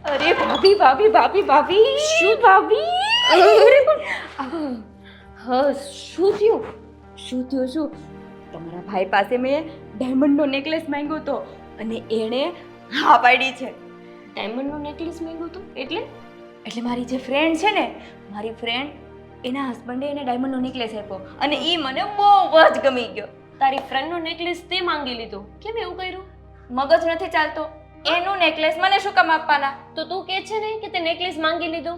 અરે ભાભી ભાભી ભાભી ભાભી શું ભાભી? હા શું થયું? શું તમારા ભાઈ પાસે મેં ડાયમંડનો નેકલેસ માંગ્યો હતો અને એણે હા પાડી છે. ડાયમંડનો નેકલેસ માંગ્યો તો એટલે મારી જે ફ્રેન્ડ છે ને, મારી ફ્રેન્ડ એના હસબન્ડે એને ડાયમંડનો નેકલેસ આપ્યો અને એ મને બહુ જ ગમી ગયો. તારી ફ્રેન્ડનો નેકલેસ તે માંગી લીધો. કેમ એવું કર્યું? મગજ નથી ચાલતો. એનું નેકલેસ મને શું કામ આપવાના? તો તું કહે છે ને કે તે નેકલેસ માંગી લીધો.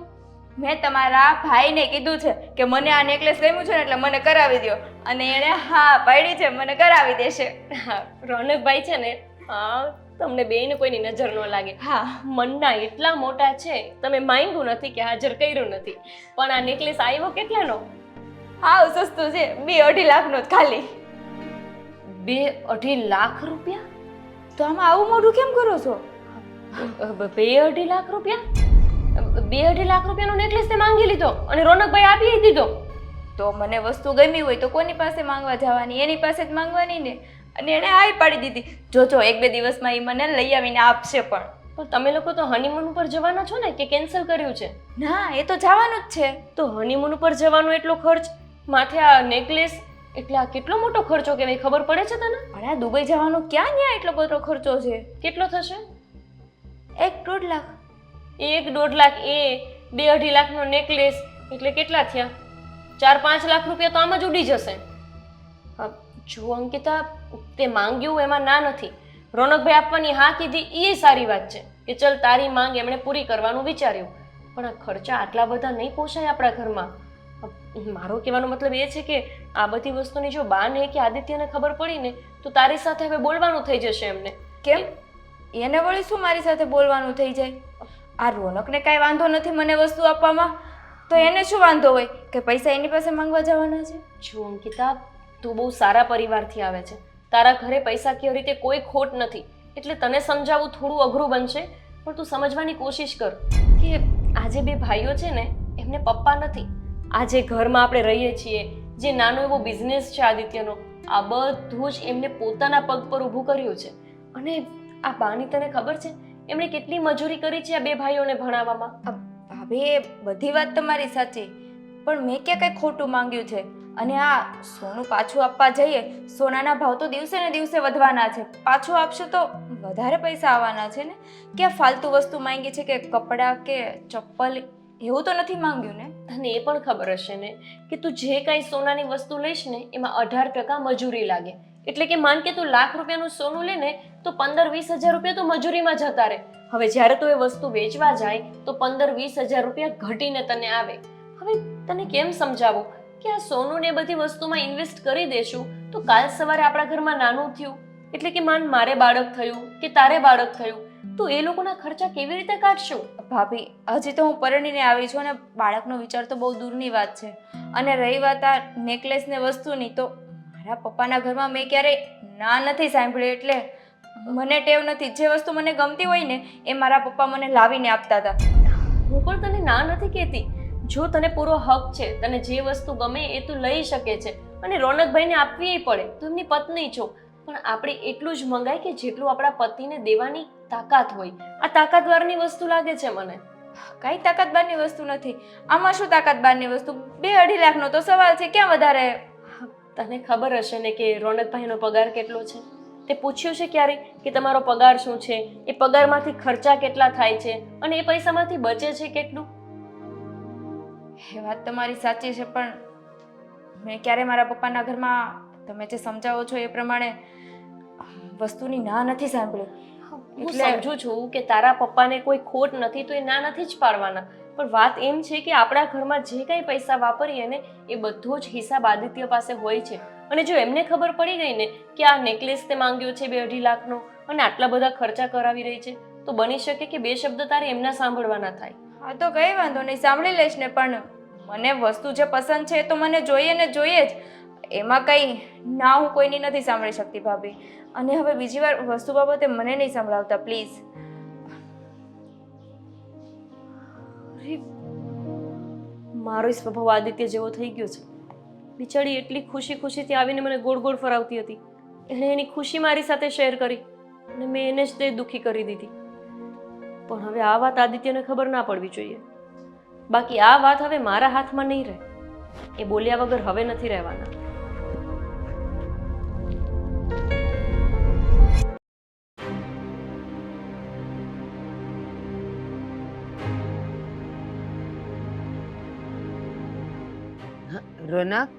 મેં તમારા ભાઈને કીધું છે કે મને આ નેકલેસ ગમ્યું છે ને એટલે મને કરાવી દો, અને એણે હા પાડી છે, મને કરાવી દેશે. હા, રોનકભાઈ છે ને, હા, તમને બેયને કોઈની નજર ન લાગે. હા, મનના એટલા મોટા છે, તમે માંગ્યું નથી કે હાજર કર્યું નથી, પણ આ નેકલેસ આવ્યો કેટલાનો? હાવ સસ્તું છે, 2-2.5 લાખનો જ ખાલી. 2-2.5 લાખ રૂપિયા? તો આમાં આવું મોઢું કેમ કરો છો? 2-2.5 લાખ રૂપિયા? 2-2.5 લાખ રૂપિયાનો નેકલેસ તે માંગી લીધો અને રોનકભાઈ આપી દીધો. તો મને વસ્તુ ગમી હોય તો કોની પાસે માંગવા જવાની? એની પાસે જ માંગવાની ને. અને એણે હાય પાડી દીધી. જોજો 1-2 દિવસમાં એ મને લઈ આવીને આપશે. પણ તમે લોકો તો હનીમૂન ઉપર જવાના છો ને, કે કેન્સલ કર્યું છે? ના, એ તો જવાનું જ છે. તો હનીમૂન ઉપર જવાનો એટલો ખર્ચ, માથે આ નેકલેસ, એટલે આ કેટલો મોટો ખર્ચો કહેવાય, ખબર પડે છે તને? પણ આ દુબઈ જવાનું ક્યાં ન્યા એટલો બધો ખર્ચો છે? કેટલો થશે? 1-1.5 લાખ. 1-1.5 લાખ, એ 2-2.5 લાખનો નેકલેસ એટલે કેટલા થયા? 4-5 લાખ રૂપિયા તો આમ જ ઉડી જશે. જો અંકિતા, તે માંગ્યું એમાં ના નથી. રોનકભાઈ આપવાની હા કીધી એ સારી વાત છે કે ચલ તારી માંગ એમણે પૂરી કરવાનું વિચાર્યું, પણ આ ખર્ચા આટલા બધા નહીં પોસાય આપણા ઘરમાં. મારો કહેવાનો મતલબ એ છે કે આ બધી વસ્તુની જો બાને કે આદિત્યને ખબર પડી ને તો તારી સાથે હવે બોલવાનું થઈ જશે એમને. કેમ? એને વળી શું મારી સાથે બોલવાનું થઈ જાય? આ રોનકને કાંઈ વાંધો નથી મને વસ્તુ આપવામાં, તો એને શું વાંધો હોય કે પૈસા એની પાસે માંગવા જવાના છે? જો અંકિતા, તું બહુ સારા પરિવારથી આવે છે, તારા ઘરે પૈસાકીય રીતે કોઈ ખોટ નથી, એટલે તને સમજાવવું થોડું અઘરું બનશે, પણ તું સમજવાની કોશિશ કર કે આ જે બે ભાઈઓ છે ને, એમને પપ્પા નથી. આ જે ઘરમાં આપણે રહીએ છીએ, જે નાનો એવો બિઝનેસ છે આદિત્યનો, આ બધું જ એમને પોતાના પગ પર ઊભું કર્યું છે. અને આ બાની તને ખબર છે એમણે કેટલી મજૂરી કરી છે આ બે ભાઈઓને ભણાવવામાં? ભાભી, એ બધી વાત તમારી સાચી, પણ મેં ક્યાં કંઈ ખોટું માંગ્યું છે? અને આ સોનું પાછું આપવા જઈએ, સોનાના ભાવ તો દિવસે ને દિવસે વધવાના છે. પાછું આપશું તો વધારે પૈસા આવવાના છે ને. ક્યાં ફાલતુ વસ્તુ માંગી છે કે કપડાં કે ચપ્પલ, એવું તો નથી માંગ્યું ને? તને એ પણ ખબર હશે ને કે તું જે કાંઈ સોનાની વસ્તુ લઈશ ને એમાં 18% મજૂરી લાગે. એટલે કે માન કે તું લાખ રૂપિયાનું સોનું લે ને તો 15-20 હજાર રૂપિયા તો મજૂરીમાં જતા રહે. હવે જ્યારે તું એ વસ્તુ વેચવા જાય તો 15-20 હજાર રૂપિયા ઘટીને તને આવે. હવે તને કેમ સમજાવો કે આ સોનું ને બધી વસ્તુમાં ઇન્વેસ્ટ કરી દેશું તો કાલ સવારે આપણા ઘરમાં નાનું થયું, એટલે કે માન મારે બાળક થયું કે તારે બાળક થયું, તો એ લોકોના ખર્ચા કેવી રીતે કાઢશું? ભાભી, હજી તો હું પરણીને આવી છું અને બાળકનો વિચાર તો બહુ દૂરની વાત છે. અને રહી વાત આ નેકલેસ ને વસ્તુની, તો મારા પપ્પાના ઘરમાં મેં ક્યારેય ના નથી સાંભળી, એટલે મને ટેવ નથી. જે વસ્તુ મને ગમતી હોય ને એ મારા પપ્પા મને લાવીને આપતા હતા. હું પણ તને ના નથી કહેતી. જો તને પૂરો હક છે, તને જે વસ્તુ ગમે એ તું લઈ શકે છે, અને રોનકભાઈને આપવી પડે, તું એમની પત્ની છો, પણ આપણે એટલું જ મંગાય કે જેટલું આપણા પતિને દેવાની તાકાત હોય. આ તાકાતવારની વસ્તુ લાગે છે મને. કઈ તાકાત બારની વસ્તુ નથી. આમાં શું તાકાત બારની વસ્તુ? 2-2.5 લાખનો તો સવાલ છે, ક્યાં વધારે? તને ખબર હશે ને કે રોનકભાઈનો પગાર કેટલો છે? તે પૂછ્યું છે ક્યારે કે તમારો પગાર શું છે, એ પગારમાંથી ખર્ચા કેટલા થાય છે અને એ પૈસામાંથી બચે છે કેટલું? એ વાત તમારી સાચી છે, પણ મેં ક્યારે મારા પપ્પાના ઘરમાં તમે જે સમજાવો છો એ પ્રમાણે વસ્તુની ના નથી સાંભળી. હું સમજુ છું કે તારા પપ્પાને કોઈ ખોટ નથી તો એ ના નથી જ પાડવાના, પણ વાત એમ છે કે આપણા ઘરમાં જે કંઈ પૈસા વાપરીએ ને એ બધો જ હિસાબ આદિત્ય પાસે હોય છે. અને જો એમને ખબર પડી ગઈ ને કે આ નેકલેસ તે માંગ્યો છે 2-2.5 લાખનો અને આટલા બધા ખર્ચા કરાવી રહી છે, તો બની શકે કે 2 શબ્દ તારે એમના સાંભળવાના થાય. હા, તો કઈ વાંધો નહીં, સાંભળી લઈશ ને, પણ મને વસ્તુ જે પસંદ છે એ તો મને જોઈએ ને જોઈએ જ. એમાં કંઈ ના હું કોઈની નથી સાંભળી શકતી ભાભી. અને હવે બીજી વાર વસ્તુ બાબતે મને નહીં સંભળાવતા પ્લીઝ. મારો સ્વભાવ આદિત્ય જેવો થઈ ગયો છે. બિચારી એટલી ખુશીથી આવીને મને ગોળ ગોળ ફરાવતી હતી. એણે એની ખુશી મારી સાથે શેર કરી અને મેં એને જ તે દુઃખી કરી દીધી. પણ હવે આ વાત આદિત્યને ખબર ના પડવી જોઈએ. બાકી આ વાત હવે મારા હાથમાં નહીં રહે. એ બોલ્યા વગર હવે નથી રહેવાના. રોનક,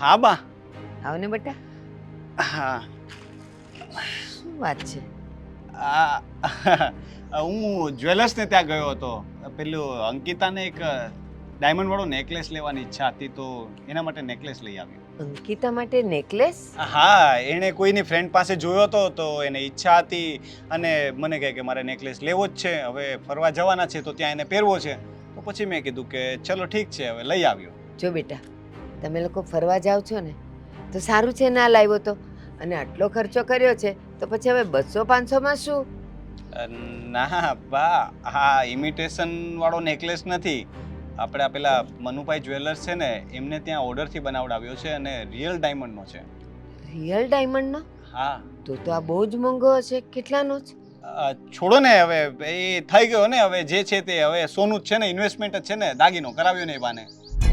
હા બા. આવ ને બેટા. હા શું વાત છે? હું જ્વેલર્સને ત્યાં ગયો હતો. પેલું અંકિતાને એક ડાયમંડ વાળો નેકલેસ લેવાની ઈચ્છા હતી, તો એના માટે નેકલેસ લઈ આવ્યો. અંકિતા માટે નેકલેસ? હા, એણે કોઈની ફ્રેન્ડ પાસે જોયો હતો, તો એને ઈચ્છા હતી અને મને કહે કે મારે નેકલેસ લેવો જ છે. હવે ફરવા જવાના છે તો ત્યાં એને પહેરવો છે. તો પછી મેં કીધું કે ચલો ઠીક છે, હવે લઈ આવ્યો. જો બેટા, તમે લોકો ફરવા જાઓ છો ને તો સારું છે ના લાવ્યો તો. અને આટલો ખર્ચો કર્યો છે તો પછી હવે 200-500 માં શું? ના બા, હા ઇમિટેશન વાળો નેકલેસ નથી. આપણે પેલા મનુભાઈ જ્વેલર્સ છે ને, એમને ત્યાં ઓર્ડરથી બનાવડાવ્યો છે અને રિયલ ડાયમંડનો છે. રિયલ ડાયમંડનો? હા. તો આ બહુ જ મોંઘો હશે. કેટલાનો છે? છોડો ને, હવે એ થઈ ગયો ને, હવે જે છે તે હવે સોનું જ છે ને, ઇન્વેસ્ટમેન્ટ જ છે ને, દાગીનો કરાવ્યો ને એ બાને.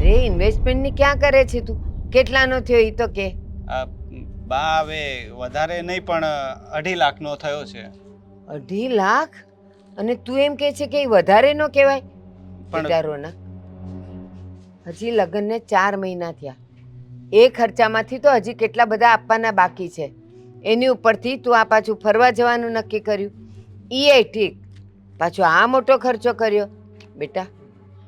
અરે ઇન્વેસ્ટમેન્ટ ની ક્યાં કરે છે તું? કેટલાનો થયો એ તો કે. બા હવે વધારે નહીં પણ 2.5 લાખનો થયો છે. 2.5 લાખ? અને તું એમ કે છે કે એ વધારે નો કહેવાય? પણ રોનક, હજી લગ્નને 4 મહિના થયા. એ ખર્ચામાંથી તો હજી કેટલા બધા આપવાના બાકી છે. એની ઉપરથી તું આ પાછું ફરવા જવાનું નક્કી કર્યું. એ ઠીક, પાછો આ મોટો ખર્ચો કર્યો. બેટા,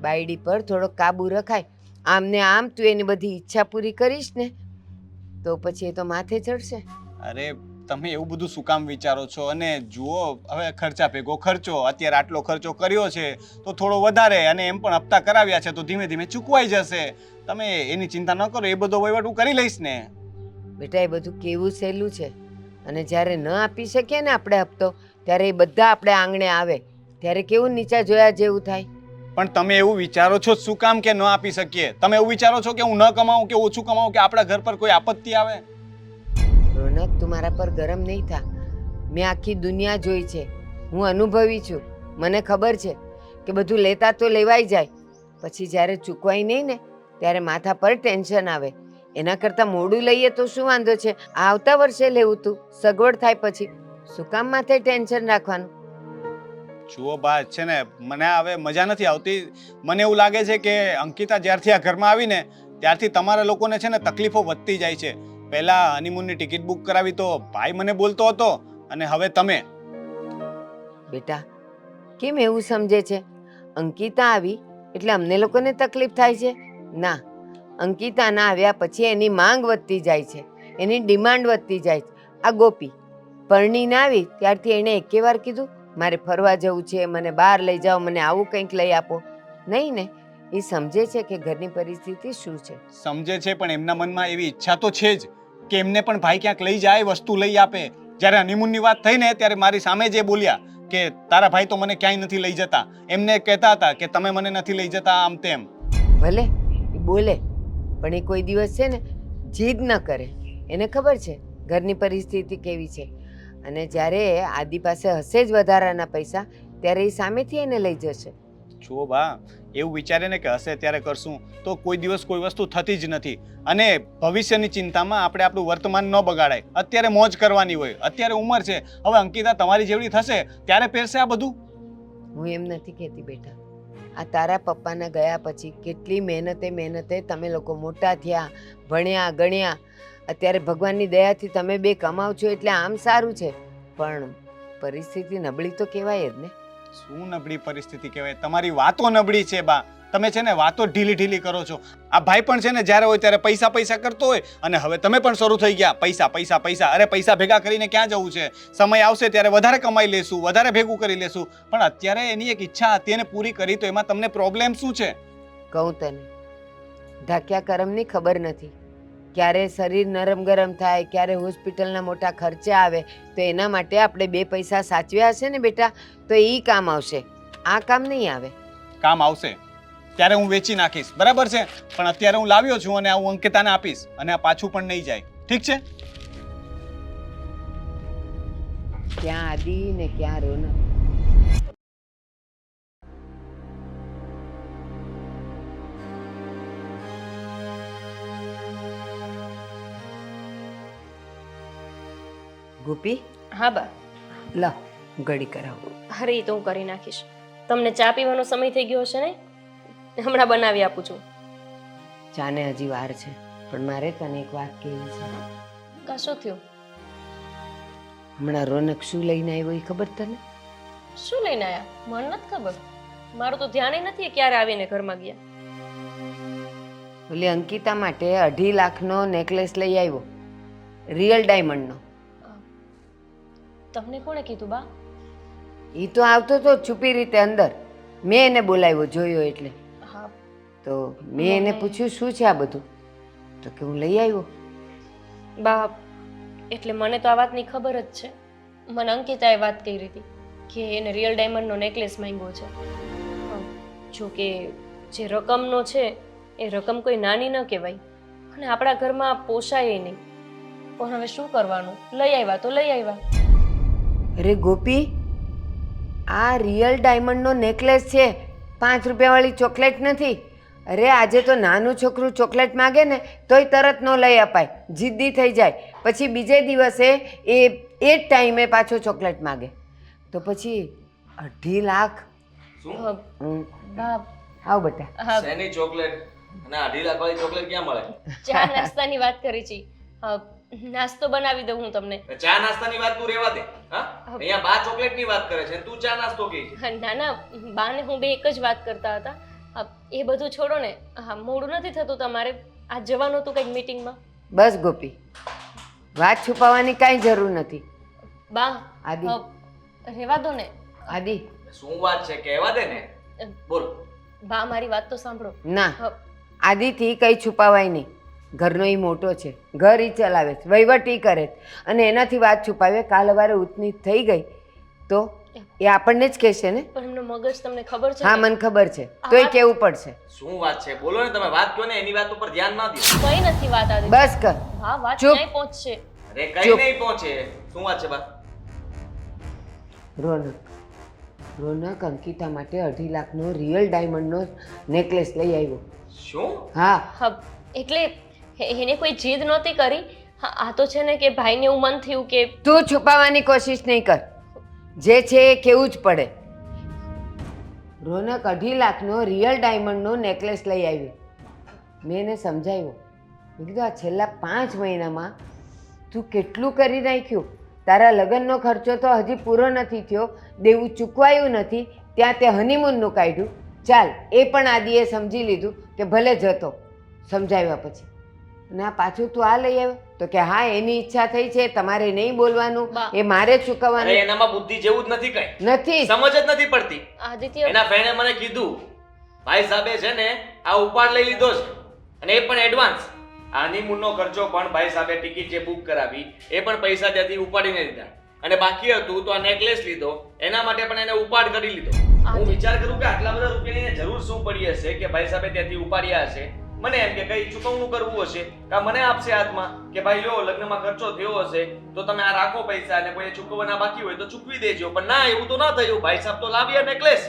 બાયડી પર થોડો કાબુ રખાય. આમ ને આમ તું એની બધી ઈચ્છા પૂરી કરીશ ને તો પછી એ તો માથે ચડશે. અરે તમે એવું બધું શું કામ વિચારો છો? અને જુઓ, હવે ખર્ચા ભેગો ખર્ચો, અત્યારે આટલો ખર્ચો કર્યો છે તો થોડો વધારે, અને એમ પણ હપ્તા કરાવ્યા છે તો ધીમે ધીમે ચૂકવાઈ જશે. તમે એની ચિંતા ન કરો, એ બધો વહીવટ હું કરી લઈશ ને. બેટા, એ બધું કેવું સહેલું છે. અને જ્યારે ન આપી શકીએ ને આપણે હપ્તો, ત્યારે એ બધા આપણે આંગણે આવે, ત્યારે કેવું નીચા જોયા જેવું થાય. પણ તમે એવું વિચારો છો શું કામ કે ન આપી શકીએ? તમે એવું વિચારો છો કે હું ન કમાઉં કે ઓછું કમાઉં કે આપણા ઘર પર કોઈ આપત્તિ આવે? રોનક, તું મારા પર ગરમ નહીં થા. મેં આખી દુનિયા જોઈ છે. હું અનુભવી છું. મને ખબર છે કે બધું લેતા તો લેવાઈ જાય, પછી જ્યારે ચૂકવાય નહીં ને ત્યારે માથા પર ટેન્શન આવે. એના કરતાં મોડું લઈએ તો શું વાંધો છે? આવતા વર્ષે લેવું તું, સગવડ થાય પછી. શું કામ માથે ટેન્શન રાખવાનું? જુઓ બા, છે ને, મને હવે મજા નથી આવતી. મને એવું લાગે છે કે અંકિતા જ્યારથી આ ઘરમાં આવીને ત્યારથી તમારા લોકોને છે ને તકલીફો વધતી જાય છે. પહેલા હનીમૂનની ટિકિટ બુક કરાવી તો ભાઈ મને બોલતો હતો, અને હવે તમે. બેટા, કેમ એવું સમજે છે? અંકિતા આવી એટલે અમને લોકોને તકલીફ થાય છે? ના, અંકિતા ના આવ્યા પછી એની માંગ વધતી જાય છે, એની ડિમાન્ડ વધતી જાય છે. આ ગોપી પરણીને આવી ત્યારથી એણે એકે વાર કીધું મારે ફરવા જવું છે, મને બહાર લઈ જાઓ, મને આવું કંઈક લઈ આપો? નહીં ને. એ સમજે છે કે ઘરની પરિસ્થિતિ શું છે. સમજે છે, પણ એમના મનમાં એવી ઈચ્છા તો છે જ કે એમને પણ ભાઈ ક્યાંક લઈ જાય, વસ્તુ લઈ આપે. જ્યારે હનીમૂનની વાત થઈ ને ત્યારે મારી સામે જે બોલ્યા કે તારા ભાઈ તો મને ક્યાંય નથી લઈ જતા, એમને કહેતા હતા કે તમે મને નથી લઈ જતા, આમ તેમ. ભલે એ બોલે, પણ એ કોઈ દિવસ છે ને જીદ ન કરે. એને ખબર છે ઘરની પરિસ્થિતિ કેવી છે, અને જ્યારે આદિ પાસે હશે જ વધારાના પૈસા ત્યારે એ સામેથી એને લઈ જશે. જુઓ બા, એવું વિચારે ને કે હશે ત્યારે કરશું, તો કોઈ દિવસ કોઈ વસ્તુ થતી જ નથી. અને ભવિષ્યની ચિંતામાં આપણે આપણું વર્તમાન ન બગાડાય. અત્યારે મોજ કરવાની હોય, અત્યારે ઉંમર છે. હવે અંકિતા તમારી જેવડી થશે ત્યારે પહેરશે આ બધું. હું એમ નથી કહેતી બેટા. આ તારા પપ્પાના ગયા પછી કેટલી મહેનતે તમે લોકો મોટા થયા, ભણ્યા ગણ્યા. અત્યારે ભગવાનની દયાથી તમે બે કમાવ છો એટલે આમ સારું છે, પણ પરિસ્થિતિ નબળી તો કહેવાય જ ને. શું નબળી પરિસ્થિતિ કહેવાય? તમારી વાતો નબળી છે બા. તમે છે ને વાતો ઢીલી કરો છો. આ ભાઈ પણ છે ને જ્યારે હોય ત્યારે પૈસા કરતો હોય, અને હવે તમે પણ શરૂ થઈ ગયા પૈસા. અરે પૈસા ભેગા કરીને ક્યાં જવું છે? સમય આવશે ત્યારે વધારે કમાઈ લેશું, વધારે ભેગું કરી લેશું. પણ અત્યારે એની એક ઈચ્છા હતી એને પૂરી કરી, તો એમાં તમને પ્રોબ્લેમ શું છે? કહું તને, ઢાક્યા કરમની ખબર નથી. ક્યારે શરીર નરમ ગરમ થાય, ક્યારે હોસ્પિટલના મોટા ખર્ચા આવે, તો એના માટે આપણે 2 પૈસા સાચવ્યા હશે ને બેટા, તો એ કામ આવશે. આ કામ નહીં આવે. કામ આવશે ત્યારે હું વેચી નાખીશ, બરાબર છે? પણ અત્યારે હું લાવ્યો છું અને હું અંકિતાને આપીશ, અને આ પાછું પણ નહીં જાય. ઠીક છે? ક્યાં આદિ ને ક્યાં રોનક. ગોપી, હા બા. લા હું ઘડી કરાવું. અરે એ તો હું કરી નાખીશ. તમને ચા પીવાનો સમય થઈ ગયો હશે ને? હમણાં બનાવી આપું છું. ચાને હજી વાર છે, પણ મારે તને એક વાત કહેવી છે. કશું થયું? હમણાં રોનક શું લઈને આવ્યો એ ખબર તને? શું લઈને આયા? મને નથી ખબર. મારું તો ધ્યાન નથી ક્યારે આવીને ઘરમાં ગયા. ઓલી અંકિતા માટે 2.5 લાખનો નેકલેસ લઈ આવ્યો, રિયલ ડાયમંડનો. તમને કોણે કીધું બા? એ તો આવતો તો છુપી રીતે અંદર, મેં એને બોલાવ્યો, જોયો એટલે. હા. તો મેં એને પૂછ્યું શું છે આ બધું, તો કે હું લઈ આવ્યો. બા એટલે મને તો આ વાતની ખબર જ છે. મને અંકિતાએ વાત કરી હતી કે એને રિયલ ડાયમંડનો નેકલેસ માંગ્યો છે. જો કે જે રકમનો છે એ રકમ કોઈ નાની ન કહેવાય અને આપણા ઘરમાં પોસાય નહીં. પણ હવે શું કરવાનું, લઈ આવ્યા તો લઈ આવ્યા. અરે ગોપી, આ રિયલ ડાયમંડનો નેકલેસ છે, 5 રૂપિયાવાળી ચોકલેટ નથી. અરે આજે તો નાનું છોકરું ચોકલેટ માગે ને તોય તરત ન લઈ અપાય, જિદ્દી થઈ જાય. પછી બીજે દિવસે એ જ ટાઈમે પાછો ચોકલેટ માગે. તો પછી 2.5 લાખ. બા આવ બેટા. હા, શેની ચોકલેટ અને 2.5 લાખ વાળી ચોકલેટ ક્યાં મળે? ચા નાસ્તાની વાત કરી છે. નાસ્તો બનાવી દઉં હું તમને. ચા નાસ્તાની વાત તું રેવા દે. હા, અહીંયા બા ચોકલેટની વાત કરે છે અને તું ચા નાસ્તો કહે છે. ના ના, બાને હું બે એક જ વાત કરતા હતા. એ બધું છોડો ને. હા, મોડું નથી થતું તમારે? આજ જવાનું હતું કંઈક મીટિંગમાં. બસ ગોપી, વાત છુપાવવાની કાંઈ જરૂર નથી. બા આદિ. રેવા દો ને. આદિ. શું વાત છે કહેવા દે ને. બોલ. બા મારી વાત તો સાંભળો. ના, આદિથી કંઈ છુપાવાય નહીં. ઘરનો એ મોટો છે, ઘર ઈ ચલાવે છે, વહીવટ ઈ કરે છે, અને એનાથી વાત છુપાવે કાલ સવારે ઉતની થઈ ગઈ તો એ આપણને જ કહેશે ને. પણ એમનો મગજ તમને ખબર છે? હા, મને ખબર છે, તોય કેવું પડશે. શું વાત છે બોલો ને તમે. વાત કહો ને, એની વાત ઉપર ધ્યાન ના દો. કઈ નથી વાત આદિ. બસ કર. હા, વાત ચૂપ. ક્યાંય પહોંચશે. અરે કઈ ચૂપ. નહીં પહોંચે. શું વાત છે બા? રોનક અંકિતા માટે 2.5 લાખનો રિયલ ડાયમંડનો નેકલેસ લઈ આવ્યો. શું? હા. હા, એટલે એને કોઈ જીદ નહોતી કરી. હા, આ તો છે ને કે ભાઈને એવું મન થયું કે તું છુપાવવાની કોશિશ નહીં કર, જે છે એ કેવું જ પડે. રોનક 2.5 લાખનો રિયલ ડાયમંડનો નેકલેસ લઈ આવ્યો. મેં એને સમજાવ્યો, મેં કીધું આ છેલ્લા 5 મહિનામાં તું કેટલું કરી નાખ્યું. તારા લગ્નનો ખર્ચો તો હજી પૂરો નથી થયો, દેવું ચૂકવાયું નથી, ત્યાં તે હનીમૂનનું કાઢ્યું. ચાલ, એ પણ આદિએ સમજી લીધું કે ભલે જતો, સમજાવ્યા પછી. અને આ પાછું તું આ લઈ આવ્યો તો કે હા એની ઈચ્છા થઈ છે, તમારે નહીં બોલવાનું, એ મારે જ અરે ચૂકવવાનું. એનામાં બુદ્ધિ જેવું જ નથી કઈ. નથી. સમજ જ નથી પડતી. આદિત્ય એના ફ્રેન્ડે મને કીધું ભાઈ સાહેબે છે ને આ ઉપાડ લઈ લીધો છે, અને એ પણ એડવાન્સ. આ હનીમૂનનો ખર્ચો પણ ભાઈ સાહેબે ટિકિટ જે બુક કરાવી એ પણ પૈસા ત્યાંથી ઉપાડીને લીધા, અને બાકી હતું તો આ નેકલેસ લીધો, એના માટે પણ એને ઉપાડ કરી લીધો. હું વિચાર કરું કે આટલા બધા રૂપિયાની એને જરૂર શું પડી હશે કે ભાઈ સાહેબે ત્યાંથી ઉપાડ્યા હશે. મને એમ કે કઈ ચૂકવણું કરવું હશે, કા મને આપશે હાથમાં કે ભાઈ લો લગ્નમાં ખર્ચો થયો હશે તો તમે આ રાખો પૈસા, અને કોઈ ચૂકવવાના બાકી હોય તો ચૂકવી દેજો. પણ ના, એવું તો ના થયું. ભાઈ સાહેબ તો લાવ્યા નેકલેસ.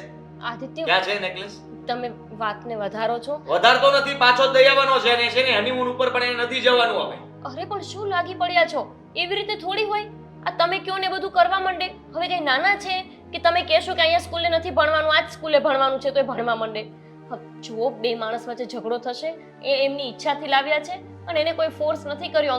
આદિત્ય, ક્યાં છે નેકલેસ? તમે વાતને વધારો છો. વધારતો નથી, પાછો જ દઈ આવવાનો છે, અને છે ને હનીમૂન ઉપર પણ એને નથી જવાનું હવે. અરે પણ શું લાગી પડ્યા છો? એવી રીતે થોડી હોય. આ તમે કયો ને બધું કરવા માંડે. હવે કઈ નાના છે કે તમે કહેશો કે અહીંયા સ્કૂલે નથી ભણવાનું, આ જ સ્કૂલે ભણવાનું છે તોય ભણવા માંડે. જો બે માણસ વચ્ચે ઝઘડો થશે, એ એમની ઈચ્છાથી લાવ્યા છે અને એને કોઈ ફોર્સ નથી કર્યો.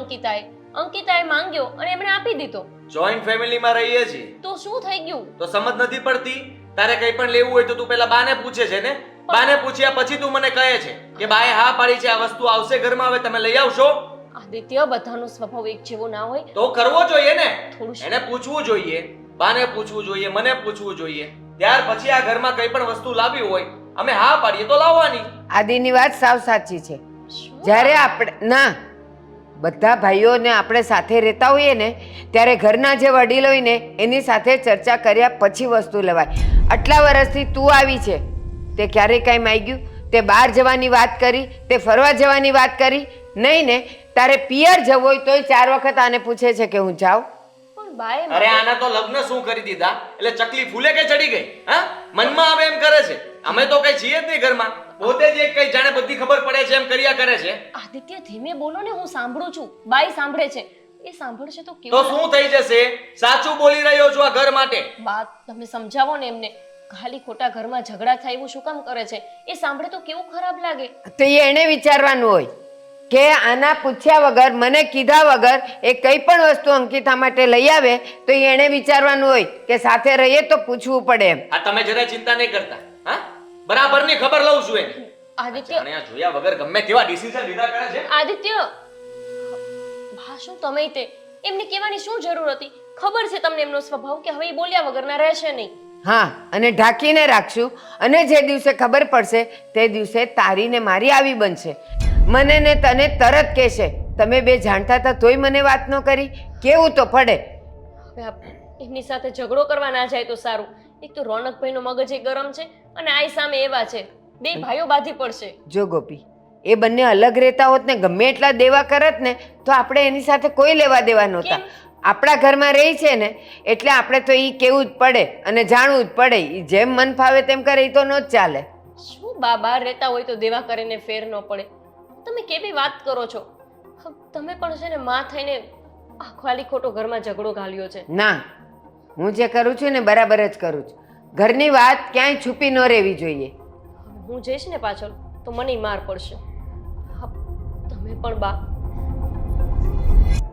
અંકિતાએ માંગ્યો અને એમણે આપી દીધો. જોઈન્ટ ફેમિલીમાં રહીએ છીએ તો શું થઈ ગયું? તો સમજ નથી પડતી. તારે કંઈ પણ લેવું હોય તો તું પહેલા બાને પૂછે છે ને, બાને પૂછ્યા પછી તું મને કહે છે કે બાએ હા પાડી છે, આ વસ્તુ આવશે ઘરમાં, હવે તમે લઈ આવશો. આદિત્ય, બધાનો સ્વભાવ એક જેવો ના હોય. તો કરવો જોઈએ ને. થોડું એને પૂછવું જોઈએ, બાને પૂછવું જોઈએ, મને પૂછવું જોઈએ. ત્યાર પછી આ ઘરમાં કંઈ પણ વસ્તુ લાવી હોય અમે હા પાડીએ તો લાવવાની. આદિની વાત સાવ સાચી છે. શું? જ્યારે આપણે ના બધા ભાઈઓને આપણે સાથે રહેતા હોઈએ ને ત્યારે ઘરના જે વડીલ હોય ને એની સાથે ચર્ચા કર્યા પછી વસ્તુ લેવાય. આટલા વર્ષથી તું આવી છે, તે ક્યારેય કાંઈ માંગ્યું? તે બહાર જવાની વાત કરી, તે ફરવા જવાની વાત કરી નહીં ને? તારે પિયર જવું હોય તોય 4 વખત આને પૂછે છે કે હું જાઉં. પણ પણ બાએ અરે આના તો લગ્ન શું કરી દીધા એટલે ચકલી ફૂલે કે ચડી ગઈ? હા, મનમાં આવે એમ કરે છે. અમે તો કઈ છીએ જ નહીં ઘરમાં, પોતે જ એક કઈ જાણે બધી ખબર પડે છે એમ કર્યા કરે છે. આદિત્ય ધીમે બોલો ને, હું સાંભળું છું. બાઈ સાંભળે છે. એ સાંભળશે તો તો કેવું શું થઈ જશે? સાચું બોલી રહ્યો છું આ ઘર માટે. બા તમે સમજાવો ને એમને. ખાલી ખોટા ઘરમાં ઝઘડા થાય એવું શું કામ કરે છે? એ સાંભળે તો કેવું ખરાબ લાગે. તો એ એને વિચારવાનું હોય કે આના પૂછ્યા વગર, મને કીધા વગર એ કઈ પણ વસ્તુ અંકિતા માટે લઈ આવે તો એને વિચારવાનું હોય કે સાથે રહીએ તો પૂછવું પડે એમ. આ તમે જરાય ચિંતા નહીં કરતા. હા, બરાબરની ખબર લઉં છું એની. આદિત્ય જાણે આ જોયા વગર ગમે કેવા ડિસિઝન લીધા કરે છે. આદિત્ય બા શું તમે તે એમને કહેવાની શું જરૂર હતી? ખબર છે તમને એમનો સ્વભાવ કે હવે એ બોલ્યા વગરના રહેશે નહીં. હા, અને ઢાંકીને રાખશું, અને જે દિવસે ખબર પડશે તે દિવસે તારી ને મારી આવી બનશે. મને ને તને તરત કહેશે તમે બે જાણતા હતા તોય મને વાત ન કરી. કેવું તો પડે. હવે એમની સાથે ઝઘડો કરવા ના જાય તો સારું. એક તો રોનકભાઈનો મગજ એ ગરમ છે અને આઈ સામે એવા છે. બે ભાઈઓ બાધી પડશે. જો ગોપી, એ બંને અલગ રહેતા હોત ને ગમે એટલા દેવા કરત ને તો આપણે એની સાથે કોઈ લેવા દેવા નહોતા. આપણા ઘરમાં રહી છે ને એટલે આપણે તો એ કેવું જ પડે અને જાણવું જ પડે. ઈ જેમ મન ફાવે તેમ કરે એ તો ન જ ચાલે. શું બા બહાર રહેતા હોય તો દેવા કરીને ફેર ન પડે? તમે કેવી વાત કરો છો? તમે પણ છે ને માં થઈને આ ખાલી ખોટો ઘરમાં ઝઘડો ઘાલ્યો છે. ના, હું જે કરું છું ને બરાબર જ કરું છું. ઘરની વાત ક્યાંય છુપી ન રહેવી જોઈએ. હું જઈશ ને પાછળ તો મને માર પડશે. તમે પણ બા